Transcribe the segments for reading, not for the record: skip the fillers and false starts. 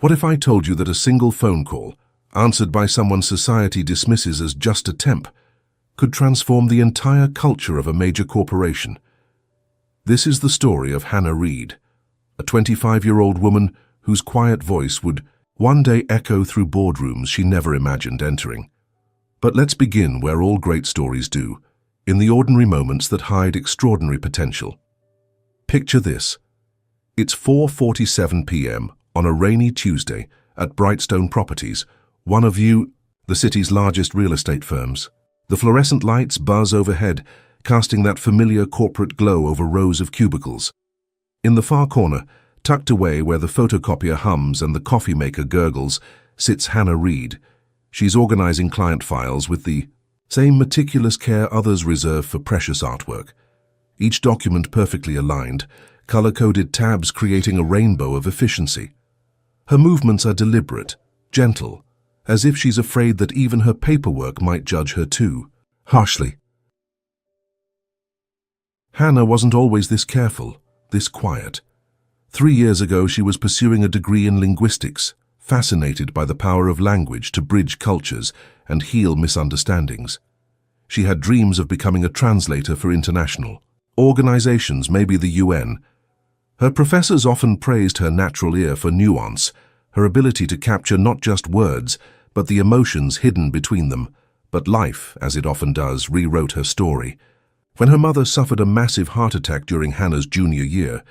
What if I told you that a single phone call, answered by someone society dismisses as just a temp, could transform the entire culture of a major corporation? This is the story of Hannah Reid, a 25-year-old woman whose quiet voice would one day echo through boardrooms she never imagined entering. But let's begin where all great stories do, in the ordinary moments that hide extraordinary potential. Picture this. It's 4:47 p.m. on a rainy Tuesday at Brightstone Properties, one of the city's largest real estate firms. The fluorescent lights buzz overhead, casting that familiar corporate glow over rows of cubicles. In the far corner, tucked away where the photocopier hums and the coffee maker gurgles, sits Hannah Reid. She's organizing client files with the same meticulous care others reserve for precious artwork. Each document perfectly aligned, color-coded tabs creating a rainbow of efficiency. Her movements are deliberate, gentle, as if she's afraid that even her paperwork might judge her too harshly. Hannah wasn't always this careful, this quiet. 3 years ago, she was pursuing a degree in linguistics, fascinated by the power of language to bridge cultures and heal misunderstandings. She had dreams of becoming a translator for international organizations, maybe the UN. Her professors often praised her natural ear for nuance, her ability to capture not just words, but the emotions hidden between them. But life, as it often does, rewrote her story. When her mother suffered a massive heart attack during Hannah's junior year,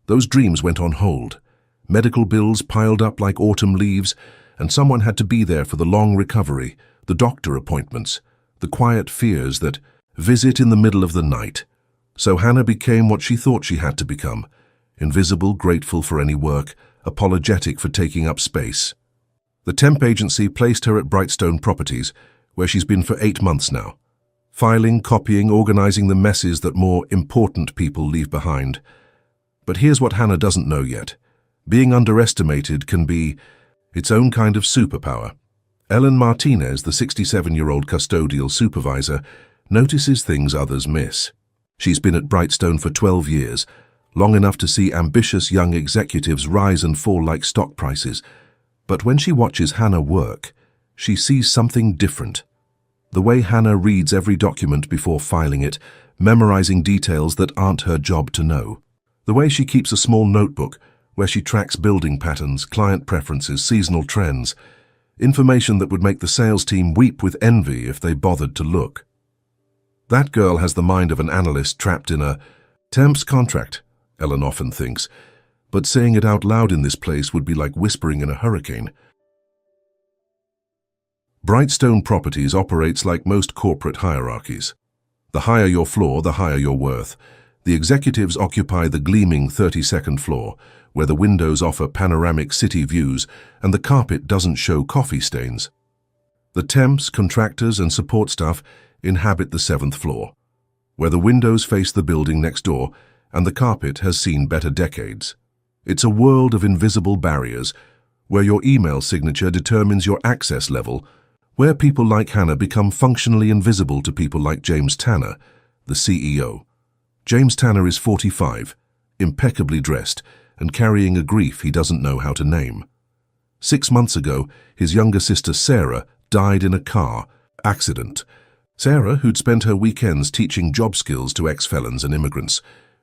those dreams went on hold. Medical bills piled up like autumn leaves, and someone had to be there for the long recovery, the doctor appointments, the quiet fears that visit in the middle of the night. So Hannah became what she thought she had to become: invisible, grateful for any work, apologetic for taking up space. The temp agency placed her at Brightstone Properties, where she's been for 8 months now. Filing, copying, organizing the messes that more important people leave behind. But here's what Hannah doesn't know yet. Being underestimated can be its own kind of superpower. Ellen Martinez, the 67-year-old custodial supervisor, notices things others miss. She's been at Brightstone for 12 years, long enough to see ambitious young executives rise and fall like stock prices. But when she watches Hannah work, she sees something different. The way Hannah reads every document before filing it, memorizing details that aren't her job to know. The way she keeps a small notebook where she tracks building patterns, client preferences, seasonal trends, information that would make the sales team weep with envy if they bothered to look. That girl has the mind of an analyst trapped in a temp's contract, Ellen often thinks, but saying it out loud in this place would be like whispering in a hurricane. Brightstone Properties operates like most corporate hierarchies. The higher your floor, the higher your worth. The executives occupy the gleaming 32nd floor, where the windows offer panoramic city views and the carpet doesn't show coffee stains. The temps, contractors, and support staff inhabit the 7th floor, where the windows face the building next door and the carpet has seen better decades. It's a world of invisible barriers, where your email signature determines your access level, where people like Hannah become functionally invisible to people like James Tanner, the CEO. James Tanner is 45, impeccably dressed, and carrying a grief he doesn't know how to name. 6 months ago, his younger sister Sarah died in a car accident. Sarah, who'd spent her weekends teaching job skills to ex-felons and immigrants,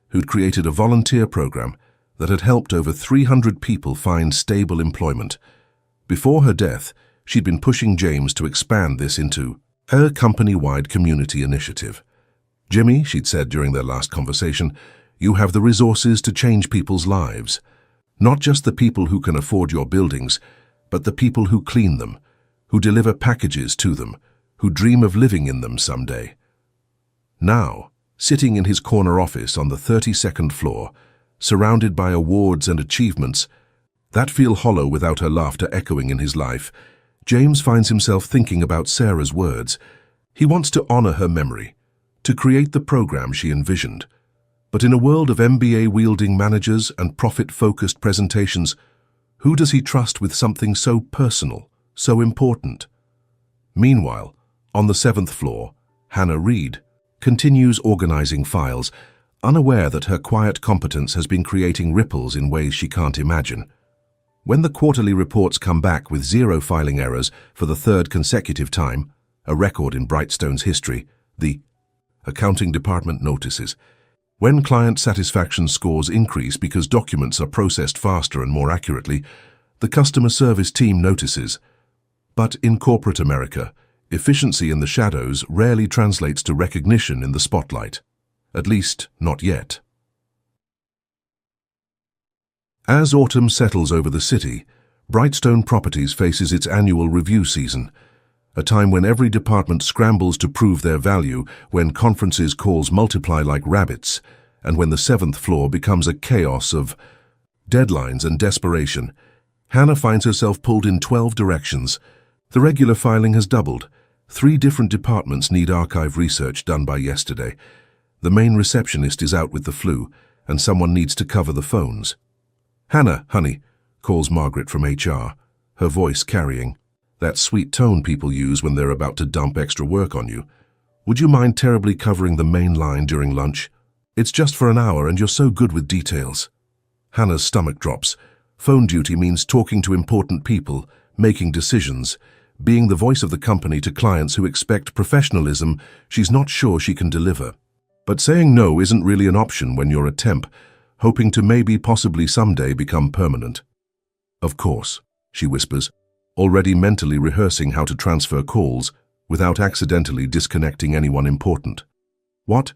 who'd created a volunteer program that had helped over 300 people find stable employment. Before her death, she'd been pushing James to expand this into her company-wide community initiative. "Jimmy," she'd said during their last conversation, "you have the resources to change people's lives. Not just the people who can afford your buildings, but the people who clean them, who deliver packages to them, who dream of living in them someday." Now, sitting in his corner office on the 32nd floor, surrounded by awards and achievements that feel hollow without her laughter echoing in his life, James finds himself thinking about Sarah's words. He wants to honor her memory, to create the program she envisioned. But in a world of MBA-wielding managers and profit-focused presentations, who does he trust with something so personal, so important? Meanwhile, on the 7th floor, Hannah Reid continues organizing files, unaware that her quiet competence has been creating ripples in ways she can't imagine. When the quarterly reports come back with 0 filing errors for the 3rd consecutive time, a record in Brightstone's history, the accounting department notices. When client satisfaction scores increase because documents are processed faster and more accurately, the customer service team notices. But in corporate America, efficiency in the shadows rarely translates to recognition in the spotlight. At least, not yet. As autumn settles over the city, Brightstone Properties faces its annual review season, a time when every department scrambles to prove their value, when conferences calls multiply like rabbits, and when the 7th floor becomes a chaos of deadlines and desperation. Hannah finds herself pulled in 12 directions. The regular filing has doubled. 3 different departments need archive research done by yesterday. The main receptionist is out with the flu, and someone needs to cover the phones. "Hannah, honey," calls Margaret from HR, her voice carrying that sweet tone people use when they're about to dump extra work on you. "Would you mind terribly covering the main line during lunch? It's just for an hour and you're so good with details." Hannah's stomach drops. Phone duty means talking to important people, making decisions, being the voice of the company to clients who expect professionalism she's not sure she can deliver. But saying no isn't really an option when you're a temp, hoping to maybe possibly someday become permanent. "Of course," she whispers, already mentally rehearsing how to transfer calls without accidentally disconnecting anyone important. What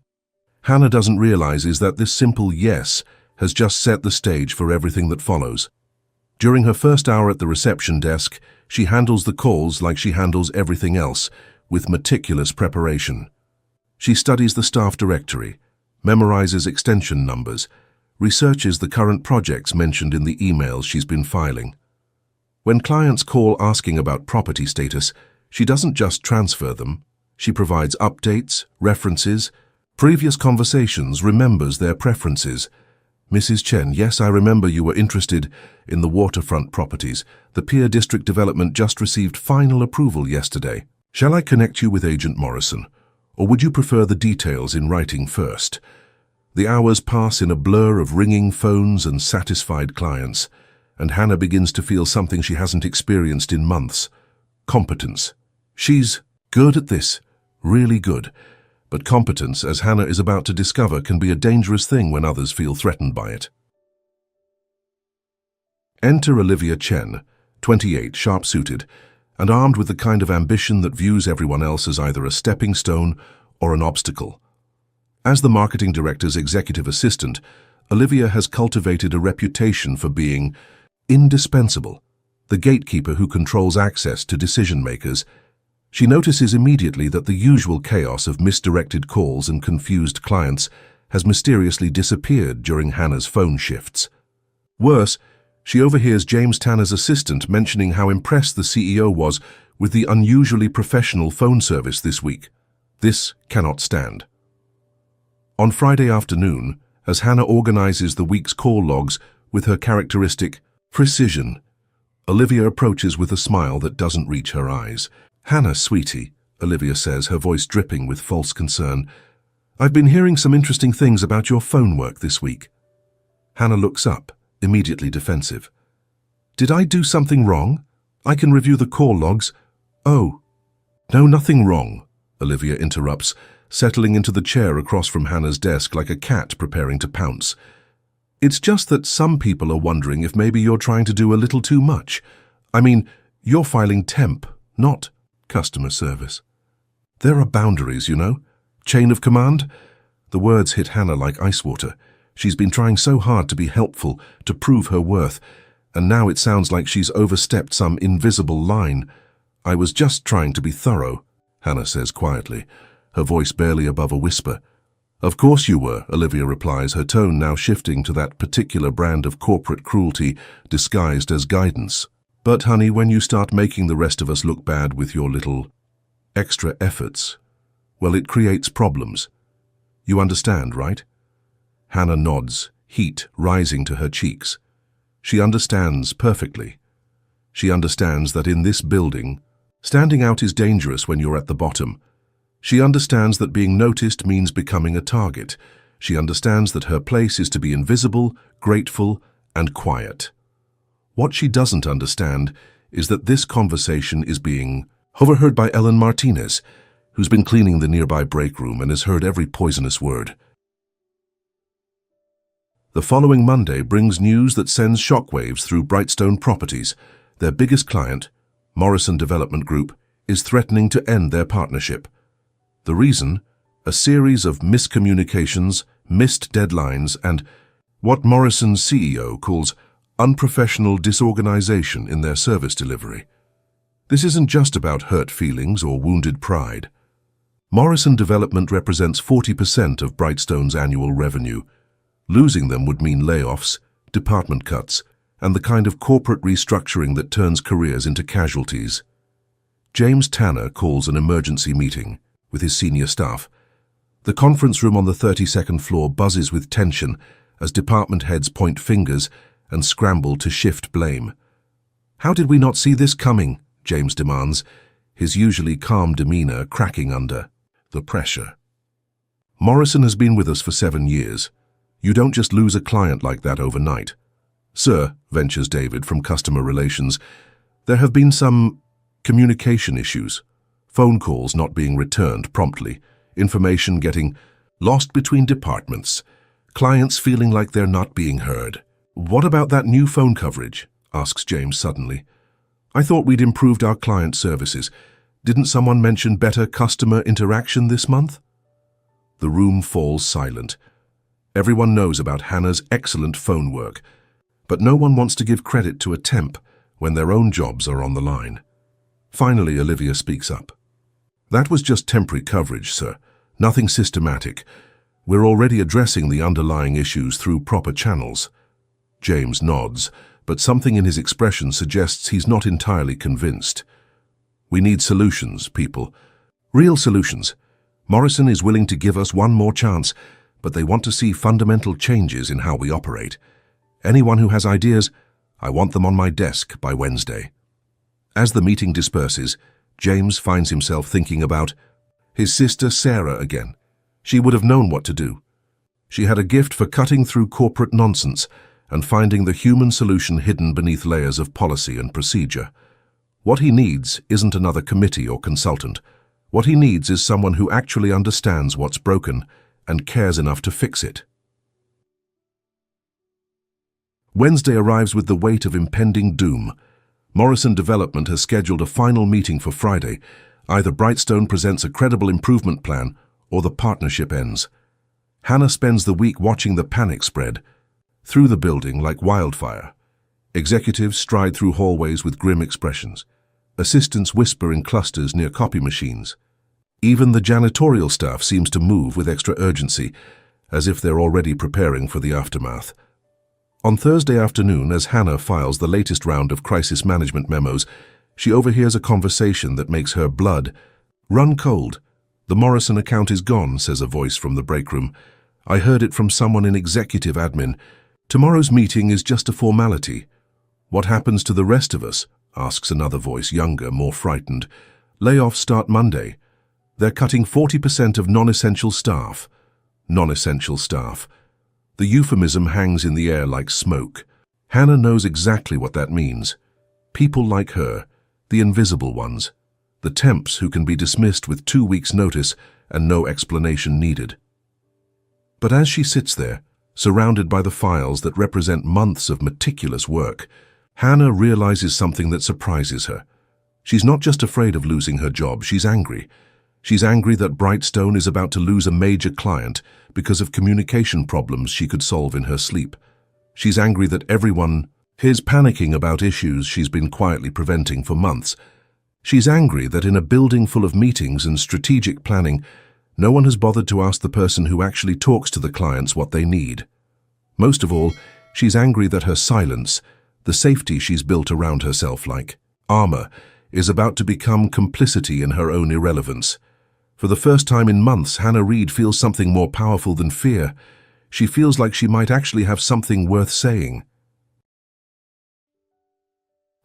Hannah doesn't realize is that this simple yes has just set the stage for everything that follows. During her first hour at the reception desk, she handles the calls like she handles everything else, with meticulous preparation. She studies the staff directory, memorizes extension numbers, researches the current projects mentioned in the emails she's been filing. When clients call asking about property status, she doesn't just transfer them. She provides updates, references, previous conversations, remembers their preferences. "Mrs. Chen, yes, I remember you were interested in the waterfront properties. The Pier District development just received final approval yesterday. Shall I connect you with Agent Morrison, or would you prefer the details in writing first?" The hours pass in a blur of ringing phones and satisfied clients, and Hannah begins to feel something she hasn't experienced in months: competence. She's good at this, really good. But competence, as Hannah is about to discover, can be a dangerous thing when others feel threatened by it. Enter Olivia Chen, 28, sharp-suited, and armed with the kind of ambition that views everyone else as either a stepping stone or an obstacle. As the marketing director's executive assistant, Olivia has cultivated a reputation for being indispensable, the gatekeeper who controls access to decision-makers. She notices immediately that the usual chaos of misdirected calls and confused clients has mysteriously disappeared during Hannah's phone shifts. Worse, she overhears James Tanner's assistant mentioning how impressed the CEO was with the unusually professional phone service this week. This cannot stand. On Friday afternoon, as Hannah organizes the week's call logs with her characteristic precision, Olivia approaches with a smile that doesn't reach her eyes. "Hannah, sweetie," Olivia says, her voice dripping with false concern, "I've been hearing some interesting things about your phone work this week." Hannah looks up, immediately defensive. "Did I do something wrong? I can review the call logs." "Oh, no, nothing wrong," Olivia interrupts, settling into the chair across from Hannah's desk like a cat preparing to pounce. "It's just that some people are wondering if maybe you're trying to do a little too much. I mean, you're filing temp, not customer service. There are boundaries, you know. Chain of command." The words hit Hannah like ice water. She's been trying so hard to be helpful, to prove her worth, and now it sounds like she's overstepped some invisible line. "I was just trying to be thorough," Hannah says quietly, her voice barely above a whisper. "Of course you were," Olivia replies, her tone now shifting to that particular brand of corporate cruelty disguised as guidance. "But, honey, when you start making the rest of us look bad with your little extra efforts, well, it creates problems. You understand, right?" Hannah nods, heat rising to her cheeks. She understands perfectly. She understands that in this building, standing out is dangerous when you're at the bottom. She understands that being noticed means becoming a target. She understands that her place is to be invisible, grateful, and quiet. What she doesn't understand is that this conversation is being overheard by Ellen Martinez, who's been cleaning the nearby break room and has heard every poisonous word. The following Monday brings news that sends shockwaves through Brightstone Properties. Their biggest client, Morrison Development Group, is threatening to end their partnership. The reason? A series of miscommunications, missed deadlines, and what Morrison's CEO calls unprofessional disorganization in their service delivery. This isn't just about hurt feelings or wounded pride. Morrison Development represents 40% of Brightstone's annual revenue. Losing them would mean layoffs, department cuts, and the kind of corporate restructuring that turns careers into casualties. James Tanner calls an emergency meeting with his senior staff. The conference room on the 32nd floor buzzes with tension as department heads point fingers and scramble to shift blame. "How did we not see this coming?" James demands, his usually calm demeanor cracking under the pressure. "Morrison has been with us for 7 years. You don't just lose a client like that overnight." "Sir," ventures David from Customer Relations, "there have been some communication issues. Phone calls not being returned promptly, information getting lost between departments, clients feeling like they're not being heard." "What about that new phone coverage?" asks James suddenly. "I thought we'd improved our client services. Didn't someone mention better customer interaction this month?" The room falls silent. Everyone knows about Hannah's excellent phone work, but no one wants to give credit to a temp when their own jobs are on the line. Finally, Olivia speaks up. "That was just temporary coverage, sir. Nothing systematic. We're already addressing the underlying issues through proper channels." James nods, but something in his expression suggests he's not entirely convinced. "We need solutions, people. Real solutions. Morrison is willing to give us one more chance, but they want to see fundamental changes in how we operate. Anyone who has ideas, I want them on my desk by Wednesday." As the meeting disperses, James finds himself thinking about his sister Sarah again. She would have known what to do. She had a gift for cutting through corporate nonsense and finding the human solution hidden beneath layers of policy and procedure. What he needs isn't another committee or consultant. What he needs is someone who actually understands what's broken and cares enough to fix it. Wednesday arrives with the weight of impending doom. Morrison Development has scheduled a final meeting for Friday. Either Brightstone presents a credible improvement plan or the partnership ends. Hannah spends the week watching the panic spread through the building like wildfire. Executives stride through hallways with grim expressions. Assistants whisper in clusters near copy machines. Even the janitorial staff seems to move with extra urgency, as if they're already preparing for the aftermath. On Thursday afternoon, as Hannah files the latest round of crisis management memos, she overhears a conversation that makes her blood run cold. "The Morrison account is gone," says a voice from the break room. "I heard it from someone in executive admin. Tomorrow's meeting is just a formality." "What happens to the rest of us?" asks another voice, younger, more frightened. "Layoffs start Monday. They're cutting 40% of non-essential staff." Non-essential staff. The euphemism hangs in the air like smoke. Hannah knows exactly what that means. People like her, the invisible ones, the temps who can be dismissed with 2 weeks' notice and no explanation needed. But as she sits there, surrounded by the files that represent months of meticulous work, Hannah realizes something that surprises her. She's not just afraid of losing her job, she's angry. She's angry that Brightstone is about to lose a major client because of communication problems she could solve in her sleep. She's angry that everyone is panicking about issues she's been quietly preventing for months. She's angry that in a building full of meetings and strategic planning, no one has bothered to ask the person who actually talks to the clients what they need. Most of all, she's angry that her silence, the safety she's built around herself like armor, is about to become complicity in her own irrelevance. For the first time in months, Hannah Reid feels something more powerful than fear. She feels like she might actually have something worth saying.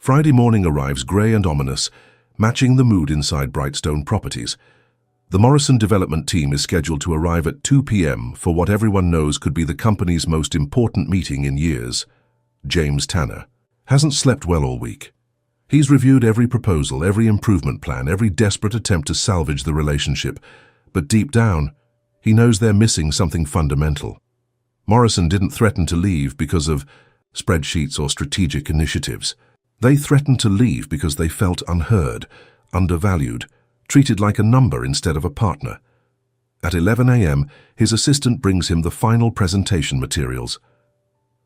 Friday morning arrives grey and ominous, matching the mood inside Brightstone Properties. The Morrison Development team is scheduled to arrive at 2 p.m. for what everyone knows could be the company's most important meeting in years. James Tanner. Hasn't slept well all week. He's reviewed every proposal, every improvement plan, every desperate attempt to salvage the relationship, but deep down, he knows they're missing something fundamental. Morrison didn't threaten to leave because of spreadsheets or strategic initiatives. They threatened to leave because they felt unheard, undervalued, treated like a number instead of a partner. At 11 a.m., his assistant brings him the final presentation materials.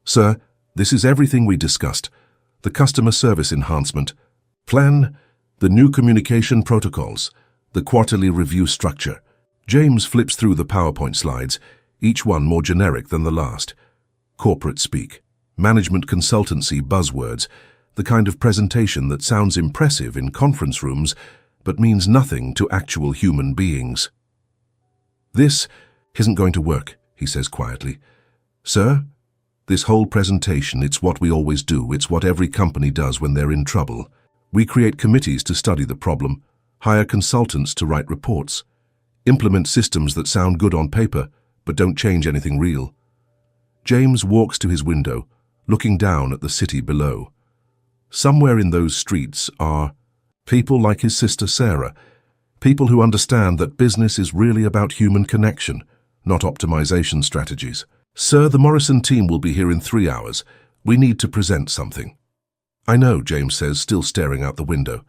"Sir, this is everything we discussed. The customer service enhancement plan, the new communication protocols, the quarterly review structure." James flips through the PowerPoint slides, each one more generic than the last. Corporate speak, management consultancy buzzwords, the kind of presentation that sounds impressive in conference rooms but means nothing to actual human beings. "This isn't going to work," he says quietly. "Sir, this whole presentation, it's what we always do. It's what every company does when they're in trouble. We create committees to study the problem, hire consultants to write reports, implement systems that sound good on paper but don't change anything real." James walks to his window, looking down at the city below. Somewhere in those streets are people like his sister Sarah, people who understand that business is really about human connection, not optimization strategies. "Sir, the Morrison team will be here in 3 hours. We need to present something." "I know," James says, still staring out the window.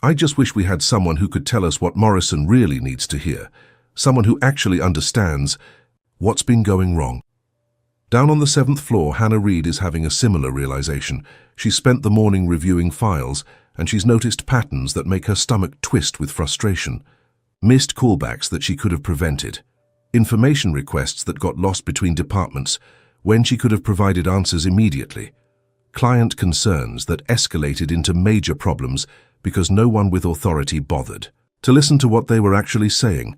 "I just wish we had someone who could tell us what Morrison really needs to hear. Someone who actually understands what's been going wrong." Down on the 7th floor, Hannah Reid is having a similar realization. She's spent the morning reviewing files, and she's noticed patterns that make her stomach twist with frustration. Missed callbacks that she could have prevented. Information requests that got lost between departments when she could have provided answers immediately. Client concerns that escalated into major problems because no one with authority bothered to listen to what they were actually saying.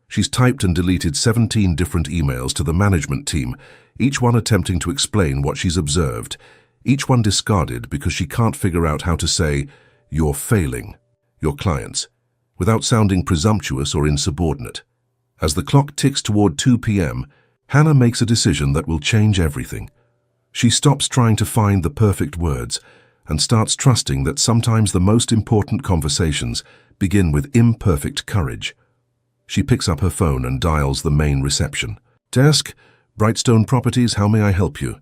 She's typed and deleted 17 different emails to the management team, each one attempting to explain what she's observed, each one discarded because she can't figure out how to say, "You're failing," your clients, without sounding presumptuous or insubordinate. As the clock ticks toward 2 p.m., Hannah makes a decision that will change everything. She stops trying to find the perfect words and starts trusting that sometimes the most important conversations begin with imperfect courage. She picks up her phone and dials the main reception. "Desk, Brightstone Properties, how may I help you?"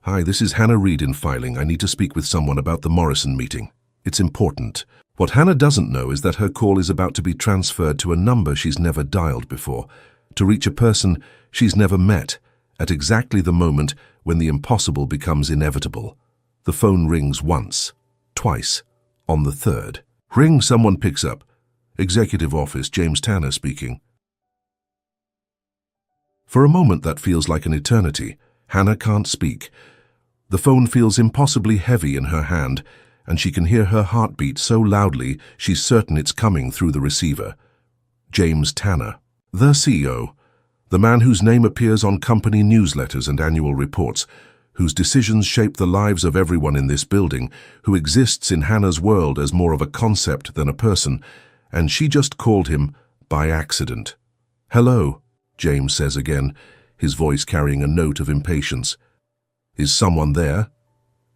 "Hi, this is Hannah Reid in filing. I need to speak with someone about the Morrison meeting. It's important." What Hannah doesn't know is that her call is about to be transferred to a number she's never dialed before, to reach a person she's never met, at exactly the moment when the impossible becomes inevitable. The phone rings once, twice, on the third. Ring, someone picks up. "Executive Office, James Tanner speaking." For a moment that feels like an eternity. Hannah can't speak. The phone feels impossibly heavy in her hand, and she can hear her heartbeat so loudly she's certain it's coming through the receiver. James Tanner, the CEO, the man whose name appears on company newsletters and annual reports, whose decisions shape the lives of everyone in this building, who exists in Hannah's world as more of a concept than a person, and she just called him by accident. "Hello," James says again, his voice carrying a note of impatience. "Is someone there?"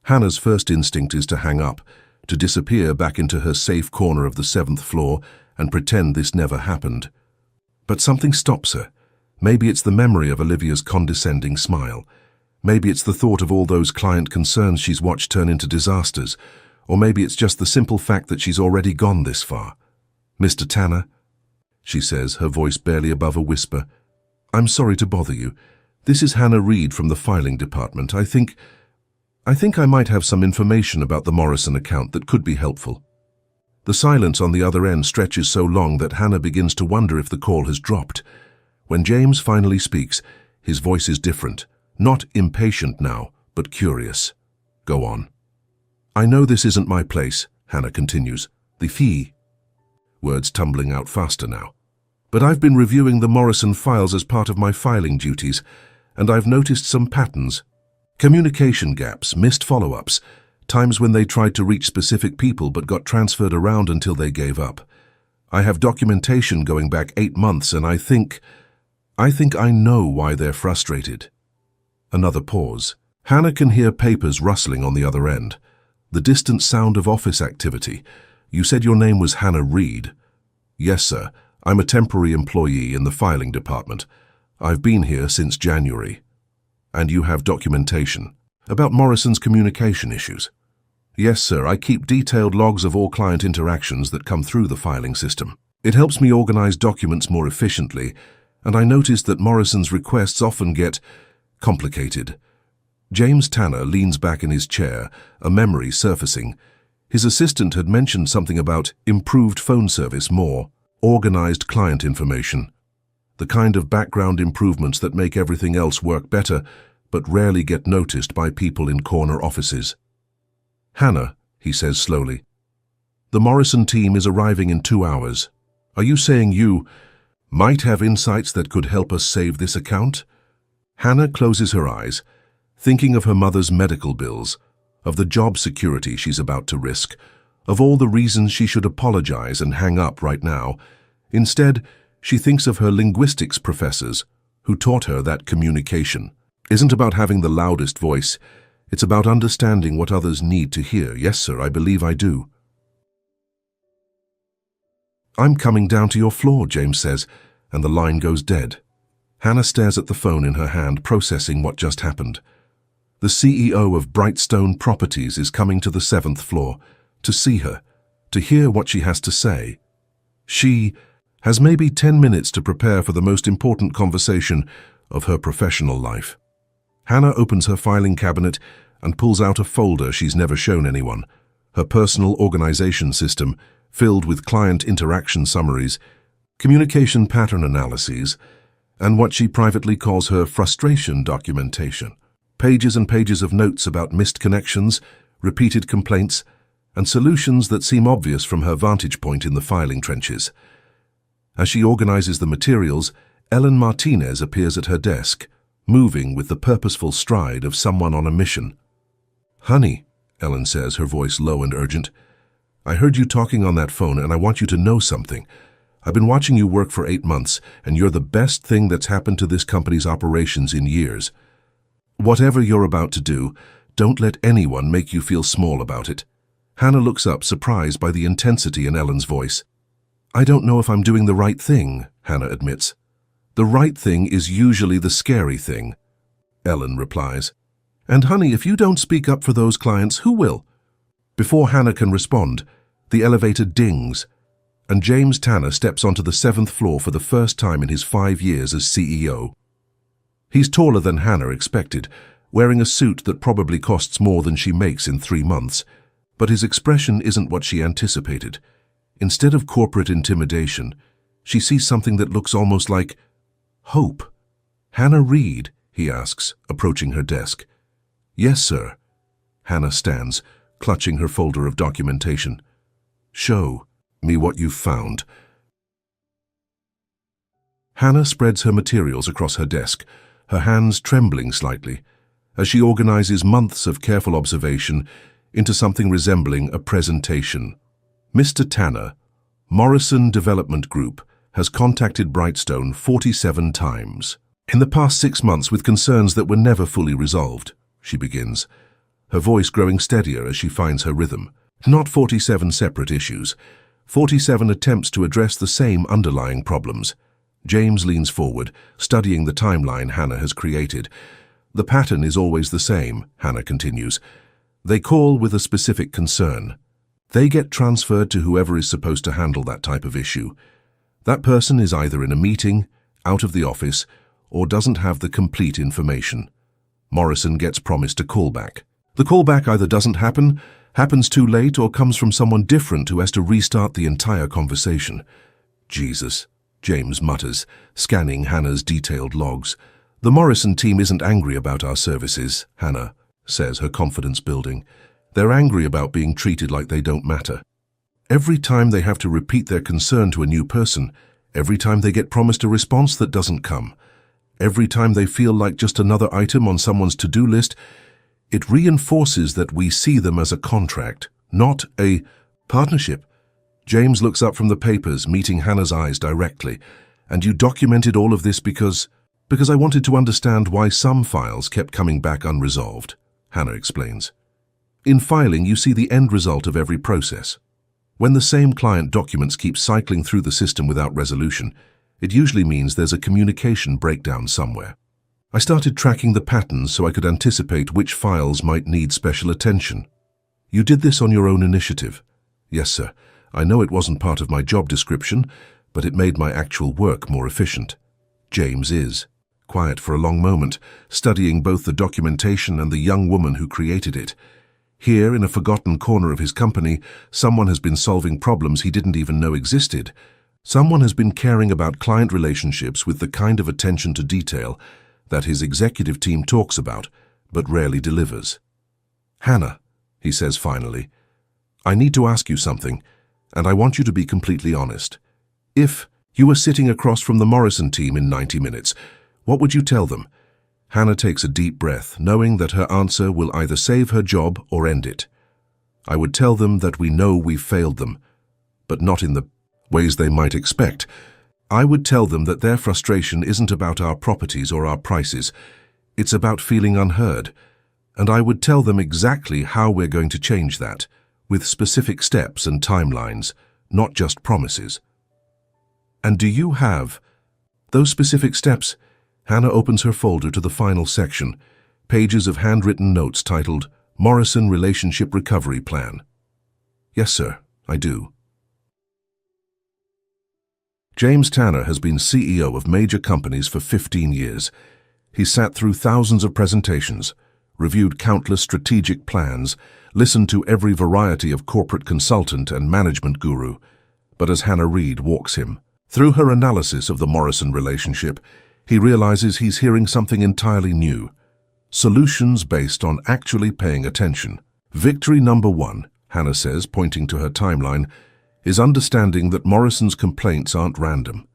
Hannah's first instinct is to hang up, to disappear back into her safe corner of the 7th floor and pretend this never happened. But something stops her. Maybe it's the memory of Olivia's condescending smile. Maybe it's the thought of all those client concerns she's watched turn into disasters. Or maybe it's just the simple fact that she's already gone this far. "Mr. Tanner," she says, her voice barely above a whisper. "I'm sorry to bother you. This is Hannah Reid from the filing department. I think I might have some information about the Morrison account that could be helpful." The silence on the other end stretches so long that Hannah begins to wonder if the call has dropped. When James finally speaks, his voice is different. Not impatient now, but curious. "Go on." "I know this isn't my place," Hannah continues. "The fee," words tumbling out faster now. "But I've been reviewing the Morrison files as part of my filing duties, and I've noticed some patterns. Communication gaps, missed follow-ups, times when they tried to reach specific people but got transferred around until they gave up. I have documentation going back 8 months, and I think I know why they're frustrated." Another pause. Hannah can hear papers rustling on the other end. The distant sound of office activity. You said your name was Hannah Reed. Yes, sir. I'm a temporary employee in the filing department. I've been here since January. And you have documentation about Morrison's communication issues? Yes, sir. I keep detailed logs of all client interactions that come through the filing system. It helps me organize documents more efficiently, and I noticed that Morrison's requests often get complicated. James Tanner leans back in his chair, a memory surfacing. His assistant had mentioned something about improved phone service, more organized client information. The kind of background improvements that make everything else work better, but rarely get noticed by people in corner offices. Hannah, he says slowly, the Morrison team is arriving in 2 hours. Are you saying you might have insights that could help us save this account? Hannah closes her eyes, thinking of her mother's medical bills, of the job security she's about to risk, of all the reasons she should apologize and hang up right now. Instead, she thinks of her linguistics professors who taught her that communication isn't about having the loudest voice. It's about understanding what others need to hear. Yes, sir, I believe I do. I'm coming down to your floor, James says, and the line goes dead. Hannah stares at the phone in her hand, processing what just happened. The CEO of Brightstone Properties is coming to the 7th floor to see her, to hear what she has to say. She has maybe 10 minutes to prepare for the most important conversation of her professional life. Hannah opens her filing cabinet and pulls out a folder she's never shown anyone, her personal organization system filled with client interaction summaries, communication pattern analyses, and what she privately calls her frustration documentation. Pages and pages of notes about missed connections, repeated complaints, and solutions that seem obvious from her vantage point in the filing trenches. As she organizes the materials, Ellen Martinez appears at her desk, moving with the purposeful stride of someone on a mission. Honey, Ellen says, her voice low and urgent, I heard you talking on that phone and I want you to know something. I've been watching you work for 8 months and you're the best thing that's happened to this company's operations in years. Whatever you're about to do, don't let anyone make you feel small about it. Hannah looks up, surprised by the intensity in Ellen's voice. I don't know if I'm doing the right thing, Hannah admits. The right thing is usually the scary thing, Ellen replies. And honey, if you don't speak up for those clients, who will? Before Hannah can respond, the elevator dings, and James Tanner steps onto the 7th floor for the first time in his 5 years as CEO. He's taller than Hannah expected, wearing a suit that probably costs more than she makes in 3 months, but his expression isn't what she anticipated. Instead of corporate intimidation, she sees something that looks almost like hope. Hannah Reed, he asks, approaching her desk. Yes, sir. Hannah stands, clutching her folder of documentation. Show me what you've found. Hannah spreads her materials across her desk, her hands trembling slightly, as she organizes months of careful observation into something resembling a presentation. Mr. Tanner, Morrison Development Group, has contacted Brightstone 47 times. In the past 6 months with concerns that were never fully resolved, she begins, her voice growing steadier as she finds her rhythm. Not 47 separate issues, 47 attempts to address the same underlying problems. James leans forward, studying the timeline Hannah has created. The pattern is always the same, Hannah continues. They call with a specific concern. They get transferred to whoever is supposed to handle that type of issue. That person is either in a meeting, out of the office, or doesn't have the complete information. Morrison gets promised a callback. The callback either doesn't happen, happens too late, or comes from someone different who has to restart the entire conversation. Jesus, James mutters, scanning Hannah's detailed logs. The Morrison team isn't angry about our services, Hannah says, her confidence building. They're angry about being treated like they don't matter. Every time they have to repeat their concern to a new person, every time they get promised a response that doesn't come, every time they feel like just another item on someone's to-do list, it reinforces that we see them as a contract, not a partnership. James looks up from the papers, meeting Hannah's eyes directly. And you documented all of this because I wanted to understand why some files kept coming back unresolved, Hannah explains. In filing, you see the end result of every process. When the same client documents keep cycling through the system without resolution, it usually means there's a communication breakdown somewhere. I started tracking the patterns so I could anticipate which files might need special attention. You did this on your own initiative. Yes, sir. I know it wasn't part of my job description, but it made my actual work more efficient. James is quiet for a long moment, studying both the documentation and the young woman who created it. Here, in a forgotten corner of his company, someone has been solving problems he didn't even know existed. Someone has been caring about client relationships with the kind of attention to detail that his executive team talks about, but rarely delivers. Hannah, he says finally, I need to ask you something, and I want you to be completely honest. If you were sitting across from the Morrison team in 90 minutes, what would you tell them? Hannah takes a deep breath, knowing that her answer will either save her job or end it. I would tell them that we know we've failed them, but not in the ways they might expect. I would tell them that their frustration isn't about our properties or our prices. It's about feeling unheard. And I would tell them exactly how we're going to change that, with specific steps and timelines, not just promises. And do you have those specific steps? Hannah opens her folder to the final section, pages of handwritten notes titled Morrison Relationship Recovery Plan. Yes, sir, I do. James Tanner has been CEO of major companies for 15 years. He sat through thousands of presentations, reviewed countless strategic plans, listened to every variety of corporate consultant and management guru. But as Hannah Reid walks him through her analysis of the Morrison relationship, he realizes he's hearing something entirely new. Solutions based on actually paying attention. Victory number 1, Hannah says, pointing to her timeline, is understanding that Morrison's complaints aren't random.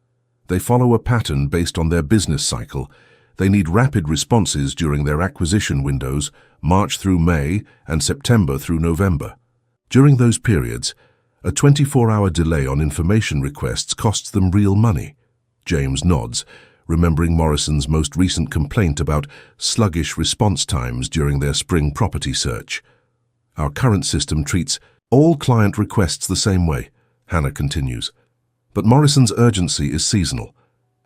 They follow a pattern based on their business cycle. They need rapid responses during their acquisition windows, March through May and September through November. During those periods, a 24-hour delay on information requests costs them real money. James nods, remembering Morrison's most recent complaint about sluggish response times during their spring property search. Our current system treats all client requests the same way, Hannah continues. But Morrison's urgency is seasonal.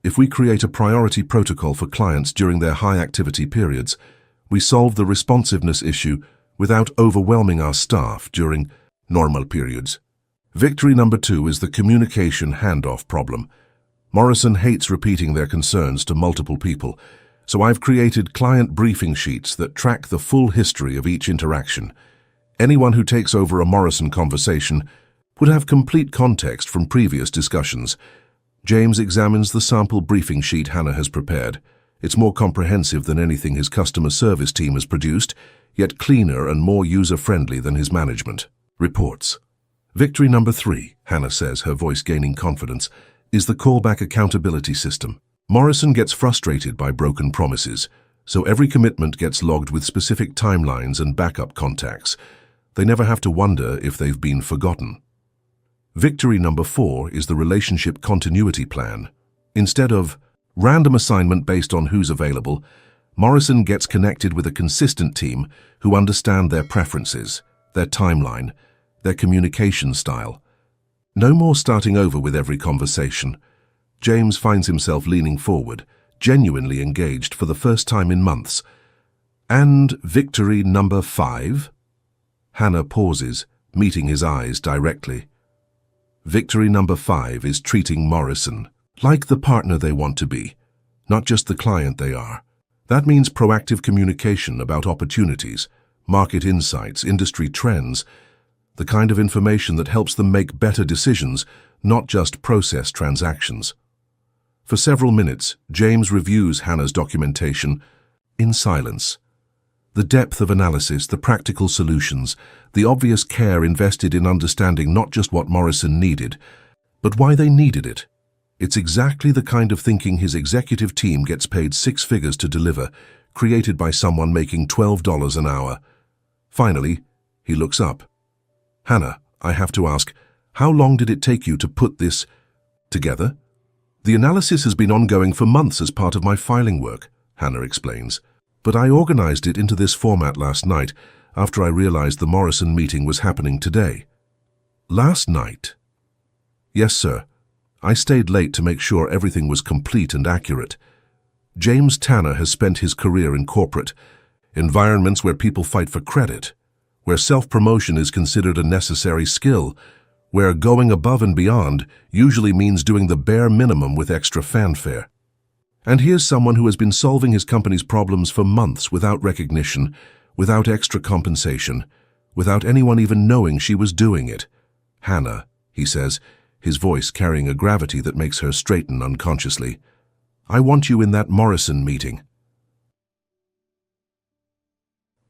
If we create a priority protocol for clients during their high-activity periods, we solve the responsiveness issue without overwhelming our staff during normal periods. Victory number 2 is the communication handoff problem. Morrison hates repeating their concerns to multiple people, so I've created client briefing sheets that track the full history of each interaction. Anyone who takes over a Morrison conversation would have complete context from previous discussions. James examines the sample briefing sheet Hannah has prepared. It's more comprehensive than anything his customer service team has produced, yet cleaner and more user-friendly than his management reports. Victory number 3, Hannah says, her voice gaining confidence, is the callback accountability system. Morrison gets frustrated by broken promises, so every commitment gets logged with specific timelines and backup contacts. They never have to wonder if they've been forgotten. Victory number 4 is the relationship continuity plan. Instead of random assignment based on who's available, Morrison gets connected with a consistent team who understand their preferences, their timeline, their communication style. No more starting over with every conversation. James finds himself leaning forward, genuinely engaged for the first time in months. And victory number 5? Hannah pauses, meeting his eyes directly. Victory number 5 is treating Morrison like the partner they want to be, not just the client they are. That means proactive communication about opportunities, market insights, industry trends, the kind of information that helps them make better decisions, not just process transactions. For several minutes, James reviews Hannah's documentation in silence. The depth of analysis, the practical solutions, the obvious care invested in understanding not just what Morrison needed, but why they needed it. It's exactly the kind of thinking his executive team gets paid 6 figures to deliver, created by someone making $12 an hour. Finally, he looks up. Hannah, I have to ask, how long did it take you to put this together? The analysis has been ongoing for months as part of my filing work, Hannah explains. But I organized it into this format last night, after I realized the Morrison meeting was happening today. Last night? Yes, sir. I stayed late to make sure everything was complete and accurate. James Tanner has spent his career in corporate environments where people fight for credit, where self-promotion is considered a necessary skill, where going above and beyond usually means doing the bare minimum with extra fanfare. And here's someone who has been solving his company's problems for months without recognition, without extra compensation, without anyone even knowing she was doing it. Hannah, he says, his voice carrying a gravity that makes her straighten unconsciously. I want you in that Morrison meeting.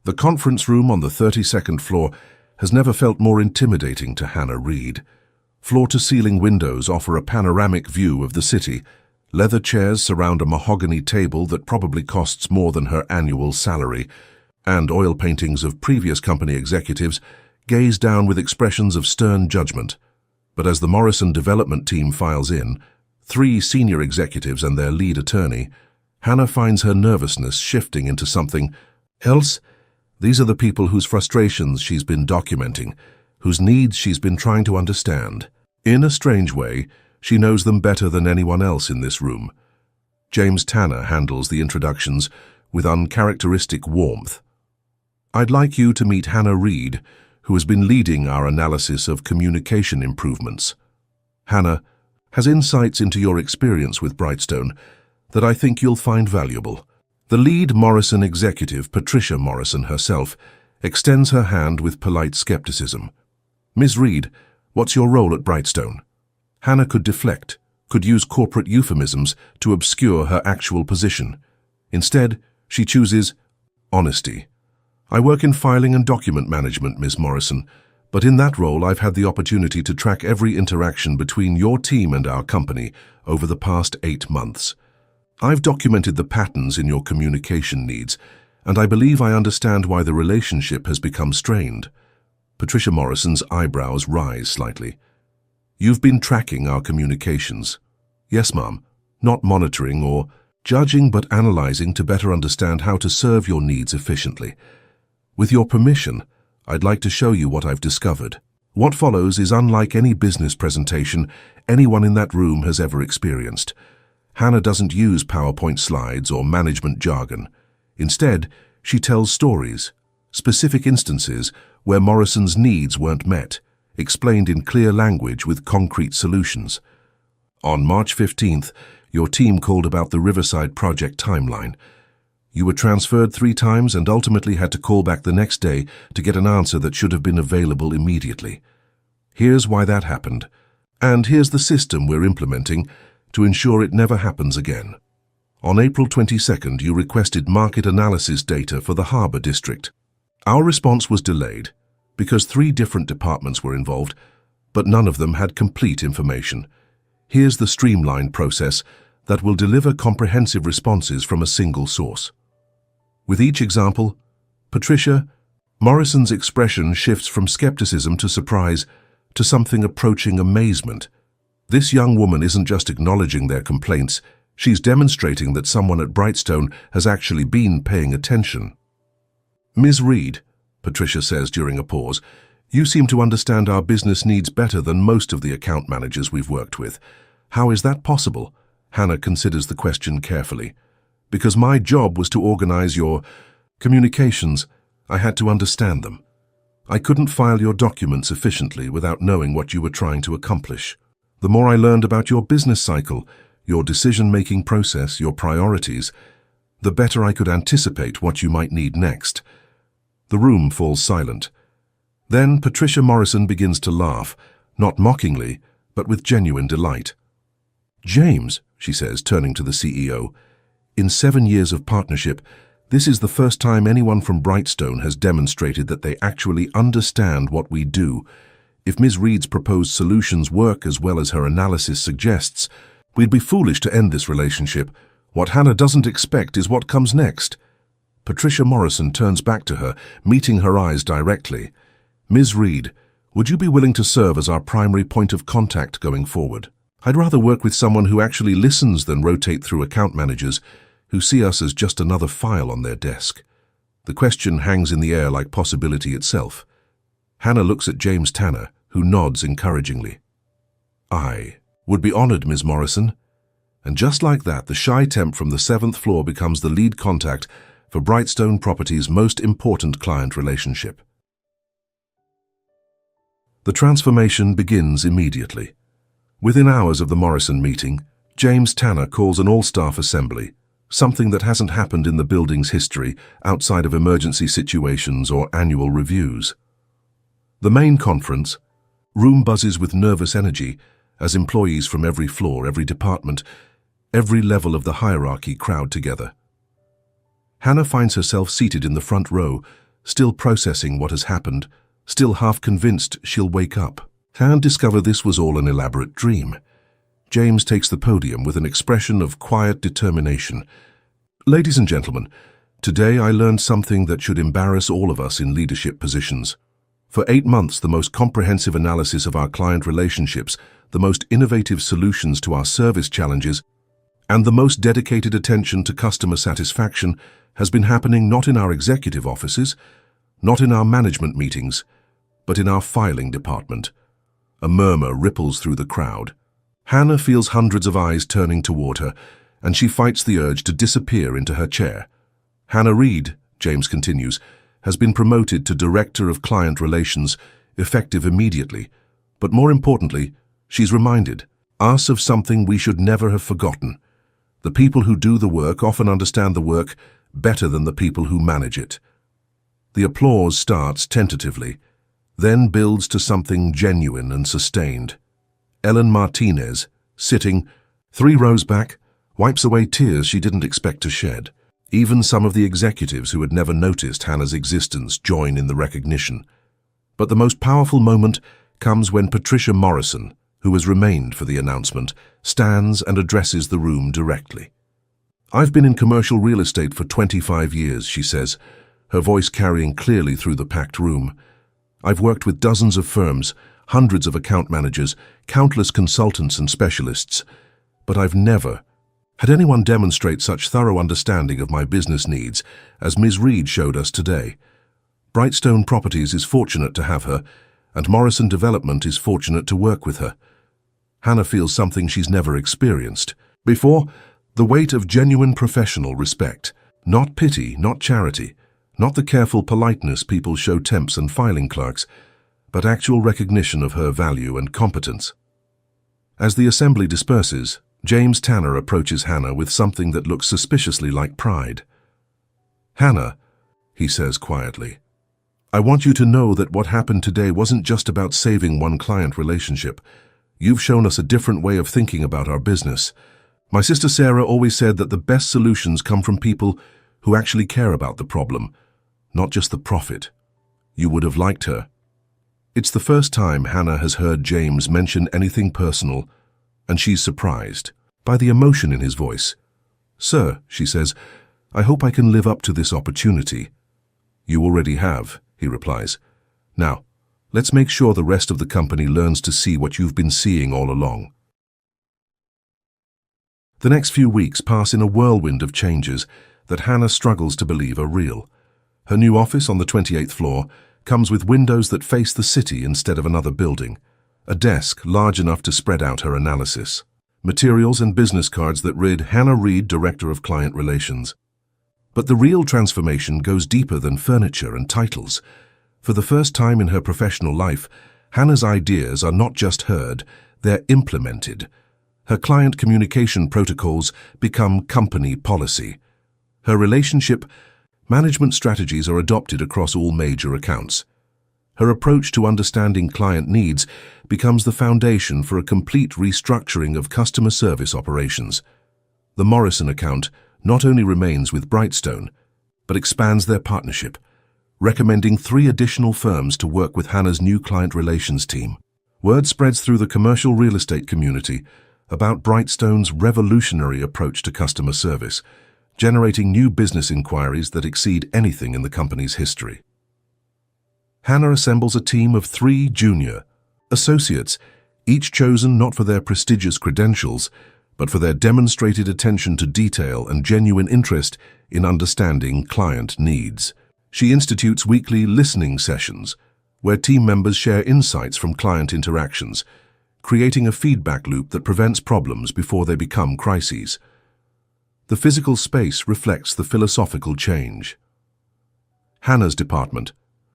The conference room on the 32nd floor has never felt more intimidating to Hannah Reid. Floor-to-ceiling windows offer a panoramic view of the city. Leather chairs surround a mahogany table that probably costs more than her annual salary, and oil paintings of previous company executives gaze down with expressions of stern judgment. But as the Morrison development team files in, 3 senior executives and their lead attorney, Hannah finds her nervousness shifting into something else. These are the people whose frustrations she's been documenting, whose needs she's been trying to understand. In a strange way, she knows them better than anyone else in this room. James Tanner handles the introductions with uncharacteristic warmth. I'd like you to meet Hannah Reid, who has been leading our analysis of communication improvements. Hannah has insights into your experience with Brightstone that I think you'll find valuable. The lead Morrison executive, Patricia Morrison herself, extends her hand with polite skepticism. Ms. Reid, what's your role at Brightstone? Hannah could deflect, could use corporate euphemisms to obscure her actual position. Instead, she chooses honesty. I work in filing and document management, Ms. Morrison, but in that role I've had the opportunity to track every interaction between your team and our company over the past 8 months. I've documented the patterns in your communication needs, and I believe I understand why the relationship has become strained. Patricia Morrison's eyebrows rise slightly. You've been tracking our communications. Yes, ma'am. Not monitoring or judging, but analyzing to better understand how to serve your needs efficiently. With your permission, I'd like to show you what I've discovered. What follows is unlike any business presentation anyone in that room has ever experienced. Hannah doesn't use PowerPoint slides or management jargon. Instead, she tells stories, specific instances where Morrison's needs weren't met, explained in clear language with concrete solutions. On March 15th, your team called about the Riverside project timeline. You were transferred 3 times and ultimately had to call back the next day to get an answer that should have been available immediately. Here's why that happened, and here's the system we're implementing to ensure it never happens again. On April 22nd, you requested market analysis data for the Harbor District. Our response was delayed because 3 different departments were involved, but none of them had complete information. Here's the streamlined process that will deliver comprehensive responses from a single source. With each example, Patricia, Morrison's expression shifts from skepticism to surprise to something approaching amazement. This young woman isn't just acknowledging their complaints, she's demonstrating that someone at Brightstone has actually been paying attention. Ms. Reid, Patricia says during a pause, you seem to understand our business needs better than most of the account managers we've worked with. How is that possible? Hannah considers the question carefully. Because my job was to organize your communications, I had to understand them. I couldn't file your documents efficiently without knowing what you were trying to accomplish. The more I learned about your business cycle, your decision-making process, your priorities, the better I could anticipate what you might need next. The room falls silent. Then Patricia Morrison begins to laugh, not mockingly, but with genuine delight. James, she says, turning to the CEO, in 7 years of partnership, this is the first time anyone from Brightstone has demonstrated that they actually understand what we do. If Ms. Reid's proposed solutions work as well as her analysis suggests, we'd be foolish to end this relationship. What Hannah doesn't expect is what comes next. Patricia Morrison turns back to her, meeting her eyes directly. Ms. Reid, would you be willing to serve as our primary point of contact going forward? I'd rather work with someone who actually listens than rotate through account managers who see us as just another file on their desk. The question hangs in the air like possibility itself. Hannah looks at James Tanner, who nods encouragingly. "I would be honored, Ms. Morrison." And just like that, the shy temp from the 7th floor becomes the lead contact for Brightstone Properties' most important client relationship. The transformation begins immediately. Within hours of the Morrison meeting, James Tanner calls an all-staff assembly, something that hasn't happened in the building's history outside of emergency situations or annual reviews. The main conference, room buzzes with nervous energy as employees from every floor, every department, every level of the hierarchy crowd together. Hannah finds herself seated in the front row, still processing what has happened, still half convinced she'll wake up and discover this was all an elaborate dream. James takes the podium with an expression of quiet determination. "Ladies and gentlemen, today I learned something that should embarrass all of us in leadership positions. For 8 months, the most comprehensive analysis of our client relationships, the most innovative solutions to our service challenges, and the most dedicated attention to customer satisfaction has been happening not in our executive offices, not in our management meetings, but in our filing department." A murmur ripples through the crowd. Hannah feels hundreds of eyes turning toward her, and she fights the urge to disappear into her chair. "Hannah Reid," James continues, "has been promoted to Director of Client Relations, effective immediately. But more importantly, she's reminded us of something we should never have forgotten. The people who do the work often understand the work better than the people who manage it." The applause starts tentatively, then builds to something genuine and sustained. Ellen Martinez, sitting 3 rows back, wipes away tears she didn't expect to shed. Even some of the executives who had never noticed Hannah's existence join in the recognition. But the most powerful moment comes when Patricia Morrison, who has remained for the announcement, stands and addresses the room directly. "I've been in commercial real estate for 25 years, she says, her voice carrying clearly through the packed room. "I've worked with dozens of firms, hundreds of account managers, countless consultants and specialists, but I've never had anyone demonstrate such thorough understanding of my business needs as Ms. Reid showed us today. Brightstone Properties is fortunate to have her, and Morrison Development is fortunate to work with her." Hannah feels something she's never experienced before, the weight of genuine professional respect. Not pity, not charity, not the careful politeness people show temps and filing clerks, but actual recognition of her value and competence. As the assembly disperses, James Tanner approaches Hannah with something that looks suspiciously like pride. "Hannah," he says quietly, "I want you to know that what happened today wasn't just about saving one client relationship. You've shown us a different way of thinking about our business. My sister Sarah always said that the best solutions come from people who actually care about the problem, not just the profit. You would have liked her." It's the first time Hannah has heard James mention anything personal, and she's surprised by the emotion in his voice. "Sir," she says, "I hope I can live up to this opportunity." "You already have," he replies. "Now, let's make sure the rest of the company learns to see what you've been seeing all along." The next few weeks pass in a whirlwind of changes that Hannah struggles to believe are real. Her new office on the 28th floor comes with windows that face the city instead of another building, a desk large enough to spread out her analysis, materials and business cards that read Hannah Reid, Director of Client Relations. But the real transformation goes deeper than furniture and titles. For the first time in her professional life, Hannah's ideas are not just heard, they're implemented. Her client communication protocols become company policy. Her relationship management strategies are adopted across all major accounts. Her approach to understanding client needs becomes the foundation for a complete restructuring of customer service operations. The Morrison account not only remains with Brightstone, but expands their partnership, recommending 3 additional firms to work with Hannah's new client relations team. Word spreads through the commercial real estate community about Brightstone's revolutionary approach to customer service, generating new business inquiries that exceed anything in the company's history. Hannah assembles a team of 3 junior associates, each chosen not for their prestigious credentials, but for their demonstrated attention to detail and genuine interest in understanding client needs. She institutes weekly listening sessions, where team members share insights from client interactions, creating a feedback loop that prevents problems before they become crises. The physical space reflects the philosophical change. Hannah's department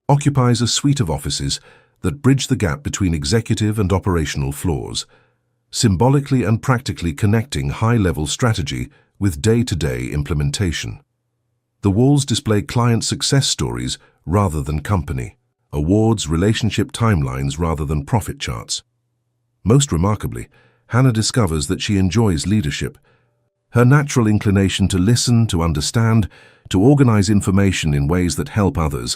occupies a suite of offices that bridge the gap between executive and operational floors, symbolically and practically connecting high-level strategy with day-to-day implementation. The walls display client success stories rather than company, awards, relationship timelines rather than profit charts. Most remarkably, Hannah discovers that she enjoys leadership. Her natural inclination to listen, to understand, to organize information in ways that help others,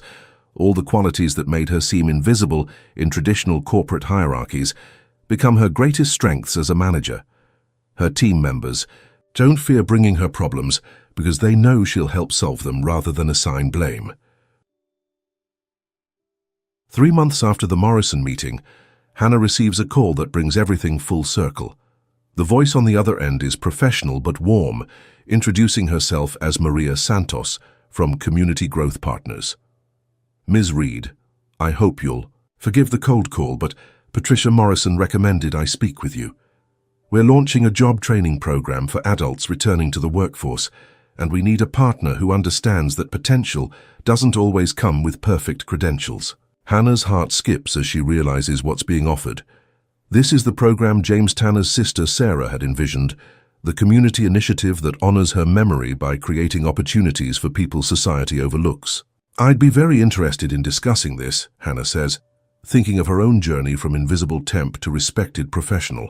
all the qualities that made her seem invisible in traditional corporate hierarchies, become her greatest strengths as a manager. Her team members don't fear bringing her problems because they know she'll help solve them rather than assign blame. 3 months after the Morrison meeting, Hannah receives a call that brings everything full circle. The voice on the other end is professional but warm, introducing herself as Maria Santos from Community Growth Partners. Ms. Reed, I hope you'll forgive the cold call, but Patricia Morrison recommended I speak with you. We're launching a job training program for adults returning to the workforce, and we need a partner who understands that potential doesn't always come with perfect credentials. Hannah's heart skips as she realizes what's being offered. This is the program James Tanner's sister Sarah had envisioned, the community initiative that honors her memory by creating opportunities for people society overlooks. I'd be very interested in discussing this, Hannah says, thinking of her own journey from invisible temp to respected professional.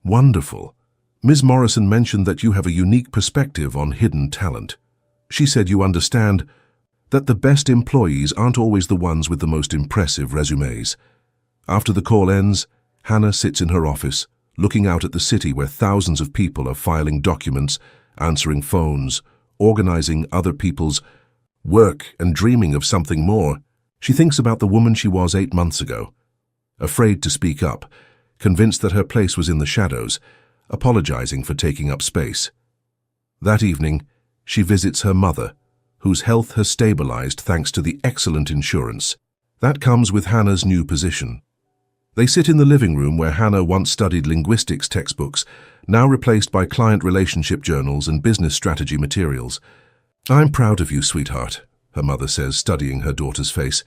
Wonderful. Ms. Morrison mentioned that you have a unique perspective on hidden talent. She said you understand that the best employees aren't always the ones with the most impressive resumes. After the call ends, Hannah sits in her office, looking out at the city where thousands of people are filing documents, answering phones, organizing other people's work and dreaming of something more. She thinks about the woman she was 8 months ago, afraid to speak up, convinced that her place was in the shadows, apologizing for taking up space. That evening, she visits her mother, whose health has stabilized thanks to the excellent insurance. That comes with Hannah's new position. They sit in the living room where Hannah once studied linguistics textbooks, now replaced by client relationship journals and business strategy materials. I'm proud of you, sweetheart, her mother says, studying her daughter's face.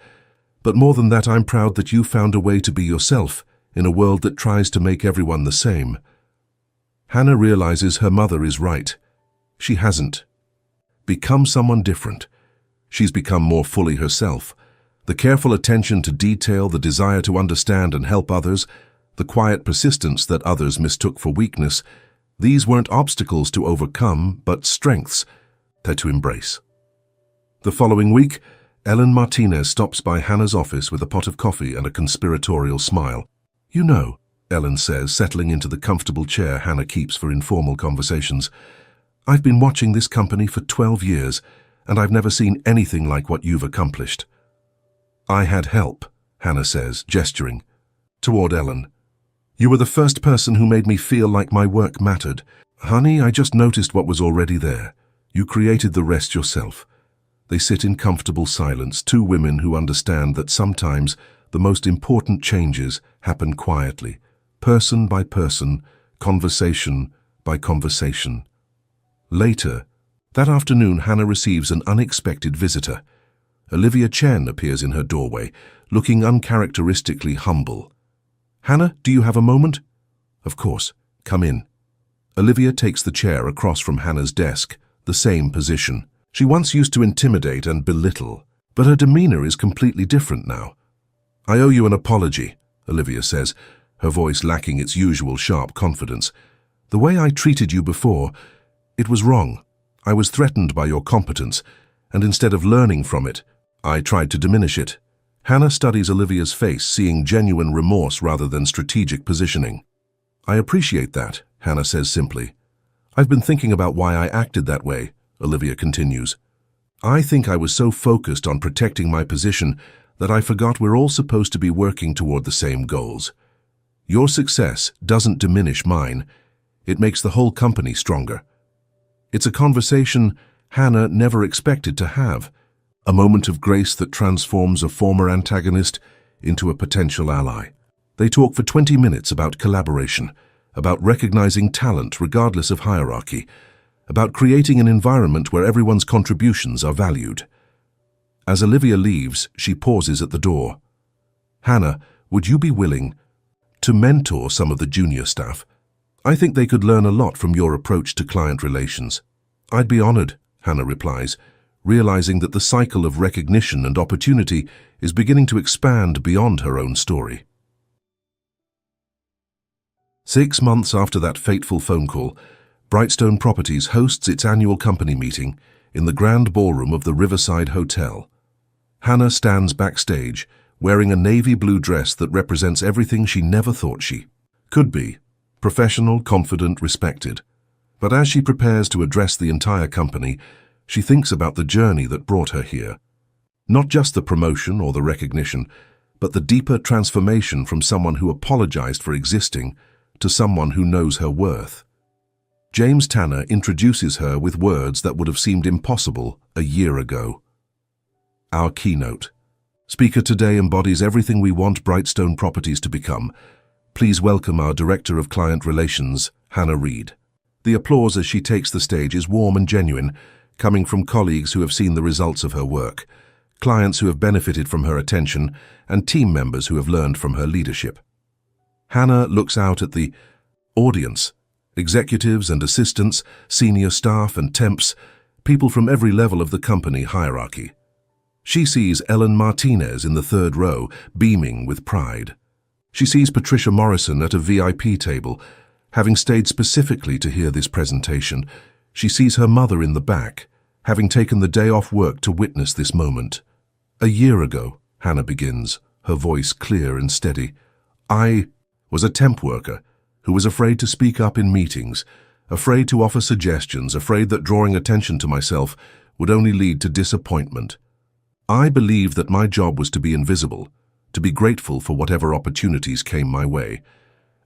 But more than that, I'm proud that you found a way to be yourself in a world that tries to make everyone the same. Hannah realizes her mother is right. She hasn't become someone different. She's become more fully herself. The careful attention to detail, the desire to understand and help others, the quiet persistence that others mistook for weakness, these weren't obstacles to overcome, but strengths to embrace. The following week, Ellen Martinez stops by Hannah's office with a pot of coffee and a conspiratorial smile. You know, Ellen says, settling into the comfortable chair Hannah keeps for informal conversations, I've been watching this company for 12 years, and I've never seen anything like what you've accomplished. I had help, Hannah says, gesturing toward Ellen. You were the first person who made me feel like my work mattered. Honey, I just noticed what was already there. You created the rest yourself. They sit in comfortable silence, two women who understand that sometimes the most important changes happen quietly, person by person, conversation by conversation. Later, that afternoon, Hannah receives an unexpected visitor. Olivia Chen appears in her doorway, looking uncharacteristically humble. Hannah, do you have a moment? Of course. Come in. Olivia takes the chair across from Hannah's desk, the same position. She once used to intimidate and belittle, but her demeanor is completely different now. I owe you an apology, Olivia says, her voice lacking its usual sharp confidence. The way I treated you before, it was wrong. I was threatened by your competence, and instead of learning from it, I tried to diminish it. Hannah studies Olivia's face, seeing genuine remorse rather than strategic positioning. I appreciate that, Hannah says simply. I've been thinking about why I acted that way, Olivia continues. I think I was so focused on protecting my position that I forgot we're all supposed to be working toward the same goals. Your success doesn't diminish mine. It makes the whole company stronger. It's a conversation Hannah never expected to have. A moment of grace that transforms a former antagonist into a potential ally. They talk for 20 minutes about collaboration, about recognizing talent regardless of hierarchy, about creating an environment where everyone's contributions are valued. As Olivia leaves, she pauses at the door. "Hannah, would you be willing to mentor some of the junior staff? I think they could learn a lot from your approach to client relations." "I'd be honored," Hannah replies, realizing that the cycle of recognition and opportunity is beginning to expand beyond her own story. 6 months after that fateful phone call, Brightstone Properties hosts its annual company meeting in the grand ballroom of the Riverside Hotel. Hannah stands backstage, wearing a navy blue dress that represents everything she never thought she could be: professional, confident, respected. But as she prepares to address the entire company, she thinks about the journey that brought her here. Not just the promotion or the recognition, but the deeper transformation from someone who apologized for existing to someone who knows her worth. James Tanner introduces her with words that would have seemed impossible a year ago. Our keynote. Speaker today embodies everything we want Brightstone Properties to become. Please welcome our Director of Client Relations, Hannah Reid. The applause as she takes the stage is warm and genuine, coming from colleagues who have seen the results of her work, clients who have benefited from her attention, and team members who have learned from her leadership. Hannah looks out at the audience, executives and assistants, senior staff and temps, people from every level of the company hierarchy. She sees Ellen Martinez in the third row, beaming with pride. She sees Patricia Morrison at a VIP table, having stayed specifically to hear this presentation. She sees her mother in the back, having taken the day off work to witness this moment. "A year ago," Hannah begins, her voice clear and steady, "I was a temp worker who was afraid to speak up in meetings, afraid to offer suggestions, afraid that drawing attention to myself would only lead to disappointment. I believed that my job was to be invisible, to be grateful for whatever opportunities came my way,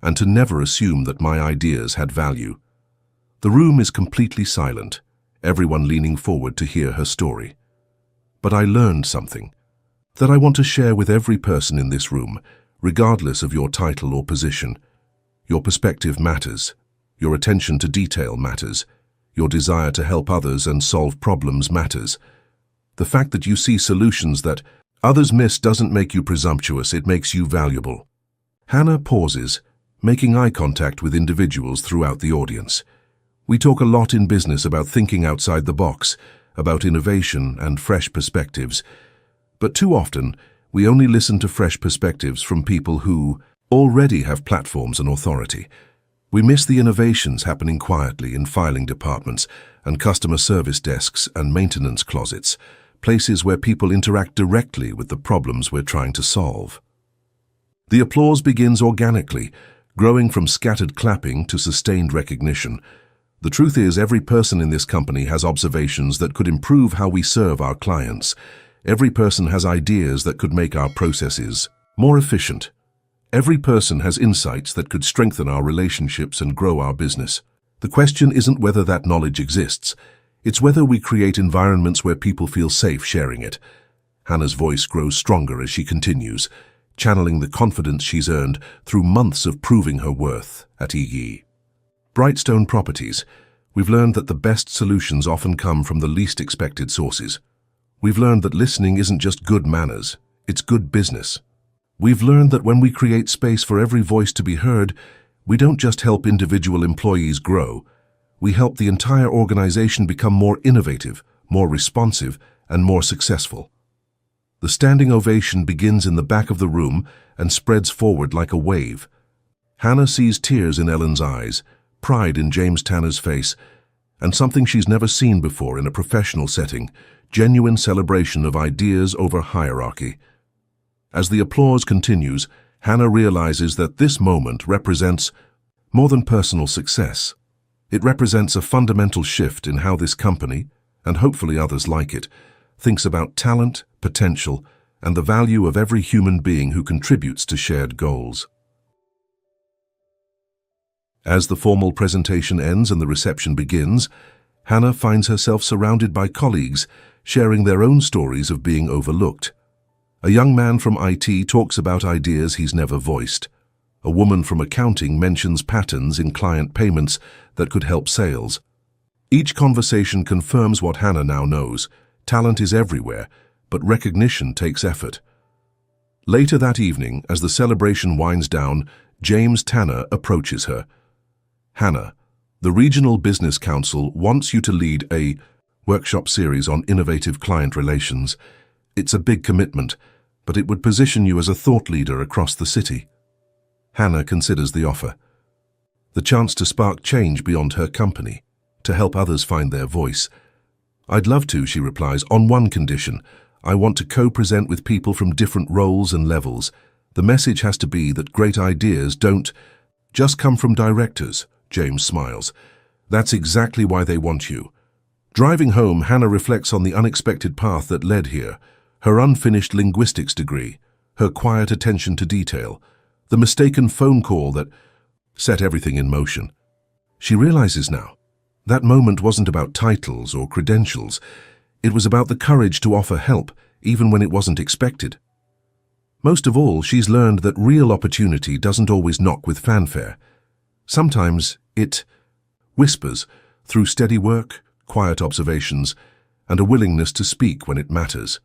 and to never assume that my ideas had value." The room is completely silent, everyone leaning forward to hear her story. But I learned something that I want to share with every person in this room, regardless of your title or position. Your perspective matters. Your attention to detail matters. Your desire to help others and solve problems matters. The fact that you see solutions that others miss doesn't make you presumptuous, it makes you valuable. Hannah pauses, making eye contact with individuals throughout the audience. We talk a lot in business about thinking outside the box, about innovation and fresh perspectives. But too often, we only listen to fresh perspectives from people who already have platforms and authority. We miss the innovations happening quietly in filing departments and customer service desks and maintenance closets, places where people interact directly with the problems we're trying to solve. The applause begins organically, growing from scattered clapping to sustained recognition. The truth is, every person in this company has observations that could improve how we serve our clients. Every person has ideas that could make our processes more efficient. Every person has insights that could strengthen our relationships and grow our business. The question isn't whether that knowledge exists. It's whether we create environments where people feel safe sharing it. Hannah's voice grows stronger as she continues, channeling the confidence she's earned through months of proving her worth at EE. Brightstone Properties. We've learned that the best solutions often come from the least expected sources. We've learned that listening isn't just good manners, it's good business. We've learned that when we create space for every voice to be heard, we don't just help individual employees grow, we help the entire organization become more innovative, more responsive, and more successful. The standing ovation begins in the back of the room and spreads forward like a wave. Hannah sees tears in Ellen's eyes, pride in James Tanner's face, and something she's never seen before in a professional setting: genuine celebration of ideas over hierarchy. As the applause continues, Hannah realizes that this moment represents more than personal success. It represents a fundamental shift in how this company, and hopefully others like it, thinks about talent, potential, and the value of every human being who contributes to shared goals. As the formal presentation ends and the reception begins, Hannah finds herself surrounded by colleagues, sharing their own stories of being overlooked. A young man from IT talks about ideas he's never voiced. A woman from accounting mentions patterns in client payments that could help sales. Each conversation confirms what Hannah now knows. Talent is everywhere, but recognition takes effort. Later that evening, as the celebration winds down, James Tanner approaches her. Hannah, the Regional Business Council wants you to lead a workshop series on innovative client relations. It's a big commitment, but it would position you as a thought leader across the city. Hannah considers the offer. The chance to spark change beyond her company, to help others find their voice. I'd love to, she replies, on one condition. I want to co-present with people from different roles and levels. The message has to be that great ideas don't just come from directors. James smiles. That's exactly why they want you. Driving home, Hannah reflects on the unexpected path that led here. Her unfinished linguistics degree, her quiet attention to detail, the mistaken phone call that set everything in motion. She realizes now, that moment wasn't about titles or credentials. It was about the courage to offer help, even when it wasn't expected. Most of all, she's learned that real opportunity doesn't always knock with fanfare. Sometimes it whispers through steady work, quiet observations, and a willingness to speak when it matters.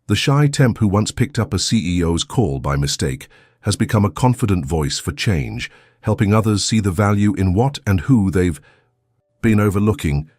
The shy temp who once picked up a CEO's call by mistake has become a confident voice for change, helping others see the value in what and who they've been overlooking.